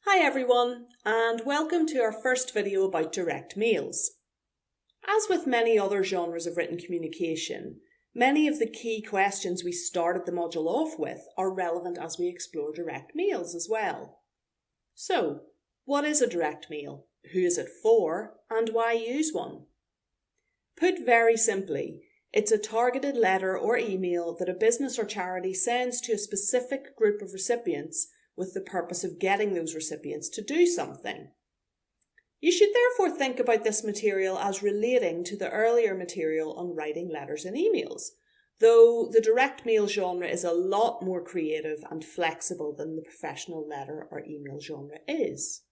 Hi everyone, and welcome to our first video about direct mails. As with many other genres of written communication, many of the key questions we started the module off with are relevant as we explore direct mails as well. So, what is a direct mail? Who is it for? And why use one? Put very simply, it's a targeted letter or email that a business or charity sends to a specific group of recipients with the purpose of getting those recipients to do something. You should therefore think about this material as relating to the earlier material on writing letters and emails, though the direct mail genre is a lot more creative and flexible than the professional letter or email genre is.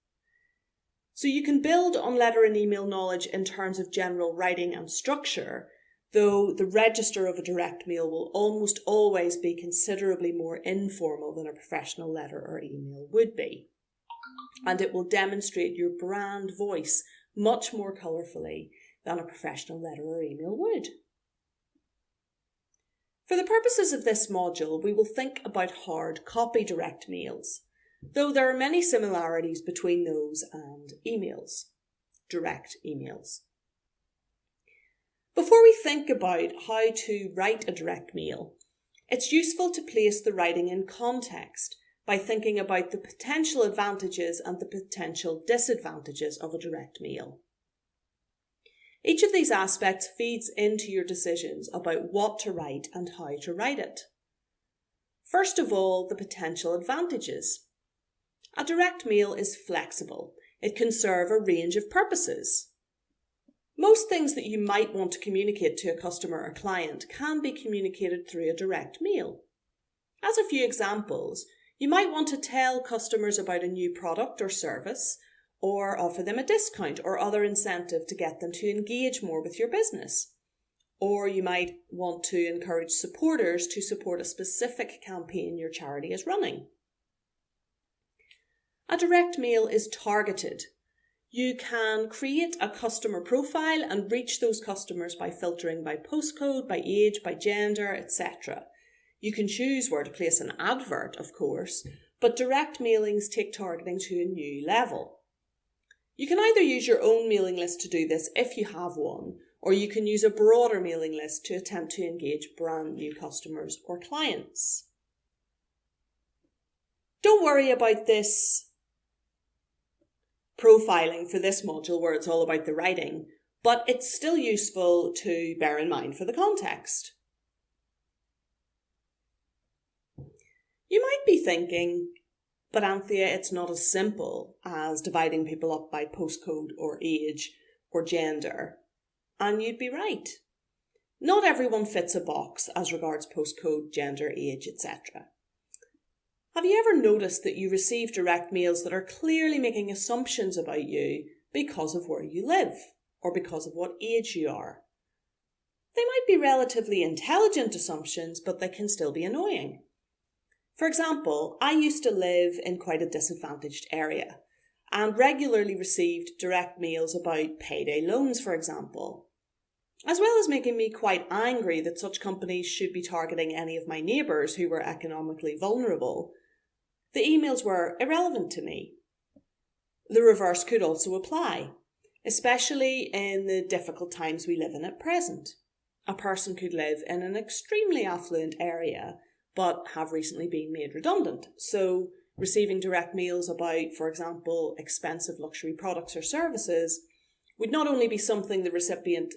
So you can build on letter and email knowledge in terms of general writing and structure, though the register of a direct mail will almost always be considerably more informal than a professional letter or email would be. And it will demonstrate your brand voice much more colourfully than a professional letter or email would. For the purposes of this module, we will think about hard copy direct mails, though there are many similarities between those and emails, direct emails. Before we think about how to write a direct mail, it's useful to place the writing in context by thinking about the potential advantages and the potential disadvantages of a direct mail. Each of these aspects feeds into your decisions about what to write and how to write it. First of all, the potential advantages. A direct mail is flexible. It can serve a range of purposes. Most things that you might want to communicate to a customer or client can be communicated through a direct mail. As a few examples, you might want to tell customers about a new product or service, or offer them a discount or other incentive to get them to engage more with your business. Or you might want to encourage supporters to support a specific campaign your charity is running. A direct mail is targeted. You can create a customer profile and reach those customers by filtering by postcode, by age, by gender, etc. You can choose where to place an advert, of course, but direct mailings take targeting to a new level. You can either use your own mailing list to do this if you have one, or you can use a broader mailing list to attempt to engage brand new customers or clients. Don't worry about this profiling for this module where it's all about the writing, but it's still useful to bear in mind for the context. You might be thinking, but Anthea, it's not as simple as dividing people up by postcode or age or gender. And you'd be right. Not everyone fits a box as regards postcode, gender, age, etc. Have you ever noticed that you receive direct mails that are clearly making assumptions about you because of where you live or because of what age you are? They might be relatively intelligent assumptions, but they can still be annoying. For example, I used to live in quite a disadvantaged area and regularly received direct mails about payday loans, for example, as well as making me quite angry that such companies should be targeting any of my neighbours who were economically vulnerable. The emails were irrelevant to me. The reverse could also apply, especially in the difficult times we live in at present. A person could live in an extremely affluent area but have recently been made redundant. So receiving direct mails about, for example, expensive luxury products or services would not only be something the recipient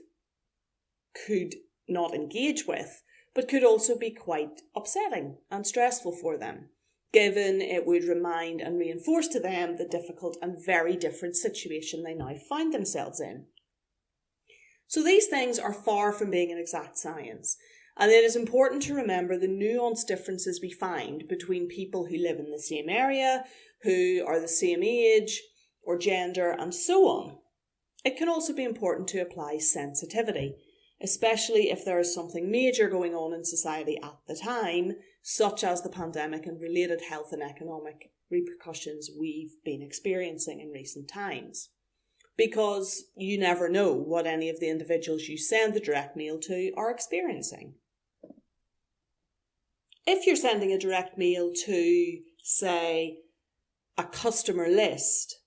could not engage with, but could also be quite upsetting and stressful for them, given it would remind and reinforce to them the difficult and very different situation they now find themselves in. So these things are far from being an exact science, and it is important to remember the nuanced differences we find between people who live in the same area, who are the same age or gender, and so on. It can also be important to apply sensitivity, especially if there is something major going on in society at the time, such as the pandemic and related health and economic repercussions we've been experiencing in recent times. Because you never know what any of the individuals you send the direct mail to are experiencing. If you're sending a direct mail to, say, a customer list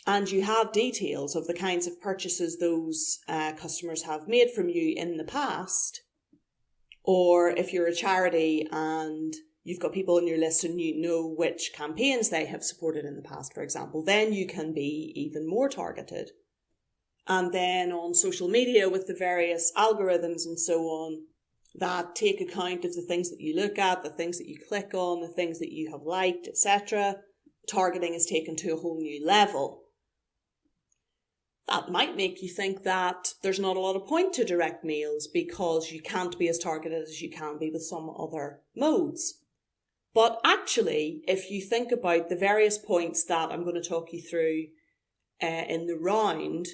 and you have details of the kinds of purchases those customers have made from you in the past, or if you're a charity and you've got people on your list and you know which campaigns they have supported in the past, for example, then you can be even more targeted. And then on social media with the various algorithms and so on that take account of the things that you look at, the things that you click on, the things that you have liked, etc., targeting is taken to a whole new level. That might make you think that there's not a lot of point to direct mails because you can't be as targeted as you can be with some other modes. But actually, if you think about the various points that I'm going to talk you through in the round,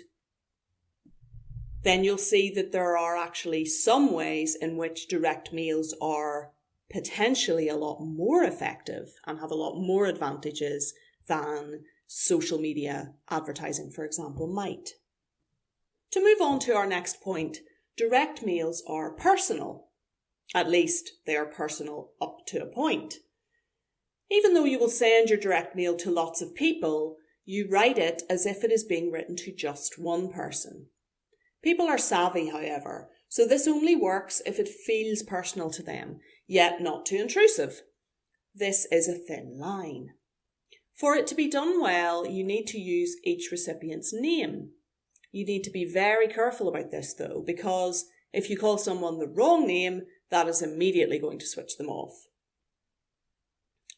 then you'll see that there are actually some ways in which direct mails are potentially a lot more effective and have a lot more advantages than social media advertising, for example, might. To move on to our next point, direct mails are personal. At least they are personal up to a point. Even though you will send your direct mail to lots of people, you write it as if it is being written to just one person. People are savvy, however, so this only works if it feels personal to them, yet not too intrusive. This is a thin line. For it to be done well, you need to use each recipient's name. You need to be very careful about this though, because if you call someone the wrong name, that is immediately going to switch them off.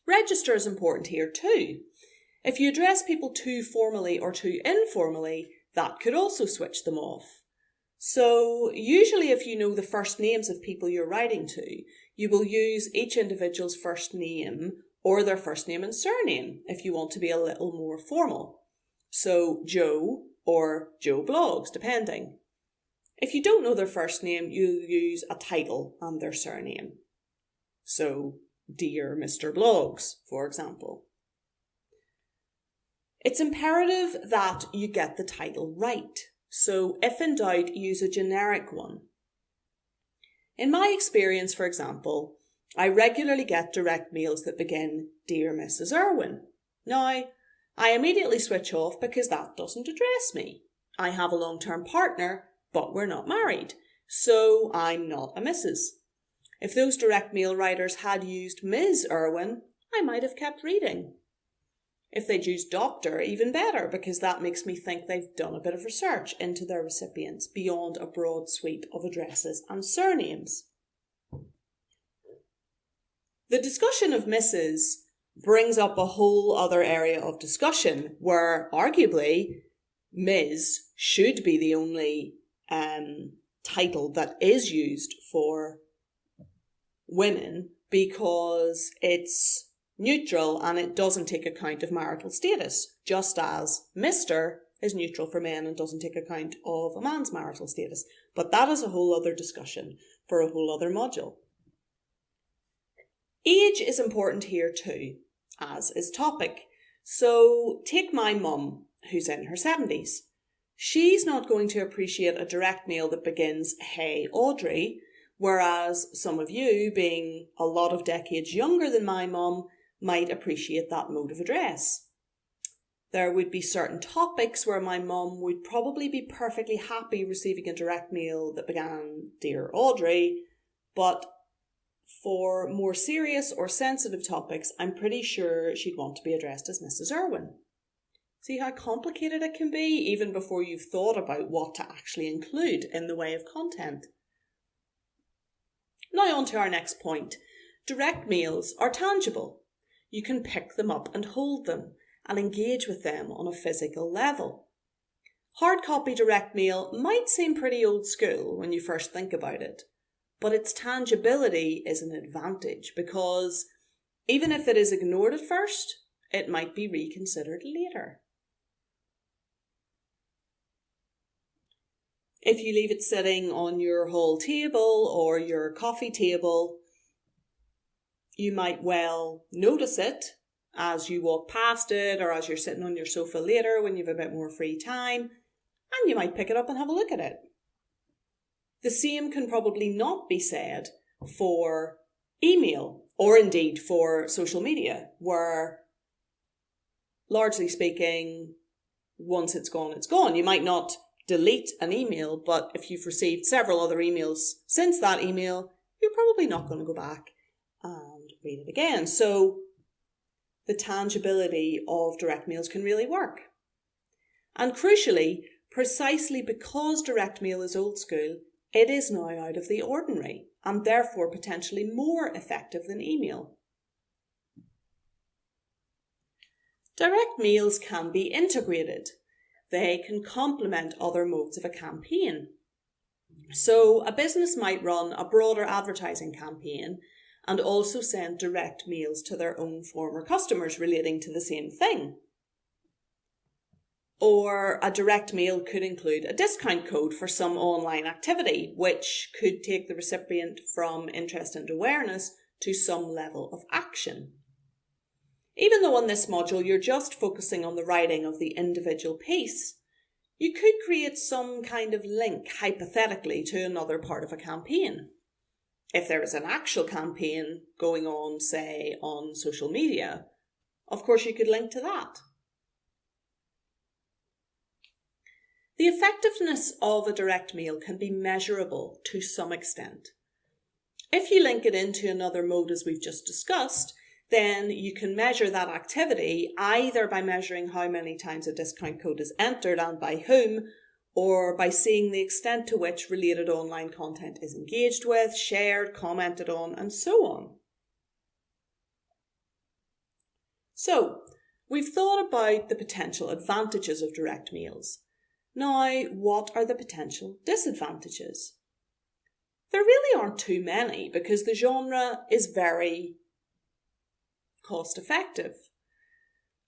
Register is important here too. If you address people too formally or too informally, that could also switch them off. So usually if you know the first names of people you're writing to, you will use each individual's first name or their first name and surname if you want to be a little more formal. So Joe or Joe Blogs, depending. If you don't know their first name, you'll use a title and their surname. So Dear Mr. Blogs, for example. It's imperative that you get the title right. So if in doubt, use a generic one. In my experience, for example, I regularly get direct mails that begin, Dear Mrs. Irwin. Now, I immediately switch off because that doesn't address me. I have a long-term partner, but we're not married, so I'm not a Mrs. If those direct mail writers had used Ms. Irwin, I might have kept reading. If they'd used Doctor, even better, because that makes me think they've done a bit of research into their recipients beyond a broad sweep of addresses and surnames. The discussion of Mrs. brings up a whole other area of discussion where arguably Ms. should be the only title that is used for women because it's neutral and it doesn't take account of marital status, just as Mr. is neutral for men and doesn't take account of a man's marital status. But that is a whole other discussion for a whole other module. Age is important here too, as is topic. So take my mum, who's in her 70s. She's not going to appreciate a direct mail that begins, Hey Audrey, whereas some of you, being a lot of decades younger than my mum, might appreciate that mode of address. There would be certain topics where my mum would probably be perfectly happy receiving a direct mail that began, Dear Audrey, but for more serious or sensitive topics, I'm pretty sure she'd want to be addressed as Mrs. Irwin. See how complicated it can be, even before you've thought about what to actually include in the way of content. Now on to our next point. Direct mails are tangible. You can pick them up and hold them and engage with them on a physical level. Hard copy direct mail might seem pretty old school when you first think about it, but its tangibility is an advantage because even if it is ignored at first, it might be reconsidered later. If you leave it sitting on your hall table or your coffee table, you might well notice it as you walk past it or as you're sitting on your sofa later when you have a bit more free time, and you might pick it up and have a look at it. The same can probably not be said for email or indeed for social media, where largely speaking, once it's gone, it's gone. You might not delete an email, but if you've received several other emails since that email, you're probably not going to go back and read it again. So the tangibility of direct mails can really work. And crucially, precisely because direct mail is old school, it is now out of the ordinary and therefore potentially more effective than email. Direct mails can be integrated. They can complement other modes of a campaign. So a business might run a broader advertising campaign and also send direct mails to their own former customers relating to the same thing. Or a direct mail could include a discount code for some online activity, which could take the recipient from interest and awareness to some level of action. Even though on this module you're just focusing on the writing of the individual piece, you could create some kind of link, hypothetically, to another part of a campaign. If there is an actual campaign going on, say, on social media, of course you could link to that. The effectiveness of a direct mail can be measurable to some extent. If you link it into another mode, as we've just discussed, then you can measure that activity either by measuring how many times a discount code is entered and by whom, or by seeing the extent to which related online content is engaged with, shared, commented on, and so on. So, we've thought about the potential advantages of direct mails. Now, what are the potential disadvantages? There really aren't too many because the genre is very cost effective.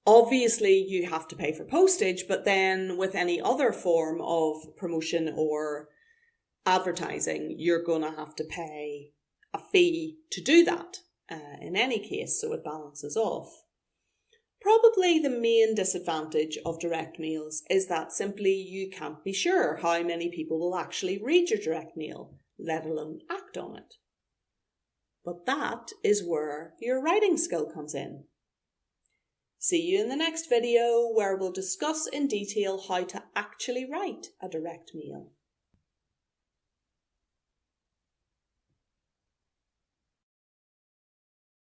Obviously, you have to pay for postage, but then with any other form of promotion or advertising, you're going to have to pay a fee to do that in any case, so it balances off. Probably the main disadvantage of direct mails is that simply you can't be sure how many people will actually read your direct mail, let alone act on it. But that is where your writing skill comes in. See you in the next video where we'll discuss in detail how to actually write a direct mail.